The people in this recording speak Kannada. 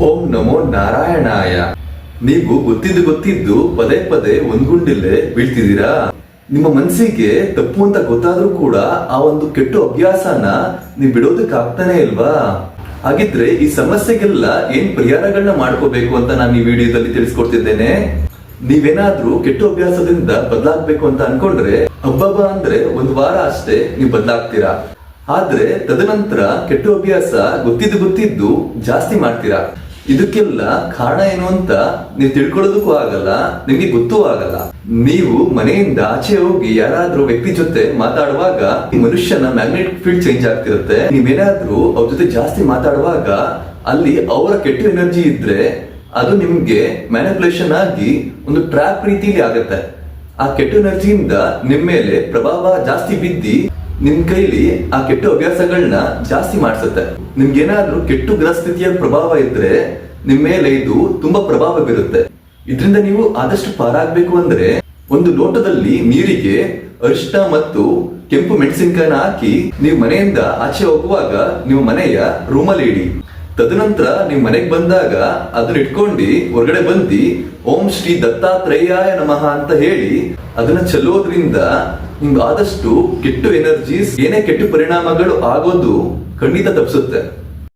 ಓಂ ನಮೋ ನಾರಾಯಣಾಯ. ನೀವು ಗೊತ್ತಿದ್ದು ಪದೇ ಪದೇ ಒಂದ್ ಗುಂಡಿಲ್ಲೇ ಬೀಳ್ತಿದ್ದೀರಾ. ನಿಮ್ಮ ಮನಸ್ಸಿಗೆ ತಪ್ಪು ಅಂತ ಗೊತ್ತಾದ್ರೂ ಕೂಡ ಆ ಒಂದು ಕೆಟ್ಟ ಅಭ್ಯಾಸನ ನೀವು ಬಿಡೋದಕ್ಕೆ ಆಗ್ತಾನೆ ಇಲ್ವಾ? ಹಾಗಿದ್ರೆ ಈ ಸಮಸ್ಯೆಗೆಲ್ಲ ಏನ್ ಪರಿಹಾರಗಳನ್ನ ಮಾಡ್ಕೋಬೇಕು ಅಂತ ನಾನು ಈ ವಿಡಿಯೋದಲ್ಲಿ ತಿಳಿಸ್ಕೊಡ್ತಿದ್ದೇನೆ. ನೀವೇನಾದ್ರೂ ಕೆಟ್ಟ ಅಭ್ಯಾಸದಿಂದ ಬದಲಾಗ್ಬೇಕು ಅಂತ ಅನ್ಕೊಂಡ್ರೆ ಹಬ್ಬ ಅಂದ್ರೆ ಒಂದ್ ವಾರ ಅಷ್ಟೇ ನೀವು ಬದಲಾಗ್ತೀರಾ. ಆದ್ರೆ ತದನಂತರ ಕೆಟ್ಟ ಅಭ್ಯಾಸ ಗೊತ್ತಿದ್ದು ಜಾಸ್ತಿ ಮಾಡ್ತೀರಾ. ಇದಕ್ಕೆಲ್ಲ ಕಾರಣ ಏನು ಅಂತ ನೀವು ತಿಳ್ಕೊಳ್ಳೋದಕ್ಕೂ ಆಗಲ್ಲ, ನಿಮ್ಗೆ ಗೊತ್ತೂ ಆಗಲ್ಲ. ನೀವು ಮನೆಯಿಂದ ಆಚೆ ಹೋಗಿ ಯಾರಾದ್ರೂ ವ್ಯಕ್ತಿ ಜೊತೆ ಮಾತಾಡುವಾಗ ಈ ಮನುಷ್ಯನ ಮ್ಯಾಗ್ನೆಟಿಕ್ ಫೀಲ್ಡ್ ಚೇಂಜ್ ಆಗ್ತಿರುತ್ತೆ. ನೀವೇನಾದ್ರೂ ಅವ್ರ ಜೊತೆ ಜಾಸ್ತಿ ಮಾತಾಡುವಾಗ ಅಲ್ಲಿ ಅವರ ಕೆಟ್ಟ ಎನರ್ಜಿ ಇದ್ರೆ ಅದು ನಿಮ್ಗೆ ಮ್ಯಾನಿಪುಲೇಷನ್ ಆಗಿ ಒಂದು ಟ್ರ್ಯಾಪ್ ರೀತಿಯಲ್ಲಿ ಆಗುತ್ತೆ. ಆ ಕೆಟ್ಟ ಎನರ್ಜಿಯಿಂದ ನಿಮ್ ಮೇಲೆ ಪ್ರಭಾವ ಜಾಸ್ತಿ ಬಿದ್ದಿ ನಿಮ್ ಕೈಲಿ ಆ ಕೆಟ್ಟ ಅಭ್ಯಾಸಗಳನ್ನ ಜಾಸ್ತಿ ಮಾಡಿಸುತ್ತೆ. ನಿಮ್ಗೇನಾದ್ರೂ ಕೆಟ್ಟ ಗ್ರಹಸ್ಥಿತಿಯ ಪ್ರಭಾವ ಇದ್ರೆ ನಿಮ್ ಮೇಲೆ ಇದು ತುಂಬಾ ಪ್ರಭಾವ ಬೀರುತ್ತೆ. ಇದರಿಂದ ನೀವು ಆದಷ್ಟು ಪಾರಾಗ್ಬೇಕು ಅಂದ್ರೆ ಒಂದು ಲೋಟದಲ್ಲಿ ನೀರಿಗೆ ಅರಿಶಿನ ಮತ್ತು ಕೆಂಪು ಮೆಣಸಿನಕಾಯಿನ ಹಾಕಿ ನೀವು ಮನೆಯಿಂದ ಆಚೆ ಹೋಗುವಾಗ ನೀವು ಮನೆಯ ರೂಮಲ್ಲಿ ಇಡಿ. ತದನಂತರ ನೀವು ಮನೆಗೆ ಬಂದಾಗ ಅದನ್ನ ಇಟ್ಕೊಂಡು ಹೊರಗಡೆ ಬಂದು ಓಂ ಶ್ರೀ ದತ್ತಾತ್ರೇಯಾಯ ನಮಃ ಅಂತ ಹೇಳಿ ಅದನ್ನ ಚೆಲ್ಲೋದ್ರಿಂದ ನಿಮ್ಗೆ ಆದಷ್ಟು ಕೆಟ್ಟ ಎನರ್ಜೀಸ್ ಏನೇ ಕೆಟ್ಟ ಪರಿಣಾಮಗಳು ಆಗೋದು ಖಂಡಿತ ತಪ್ಪಿಸುತ್ತೆ.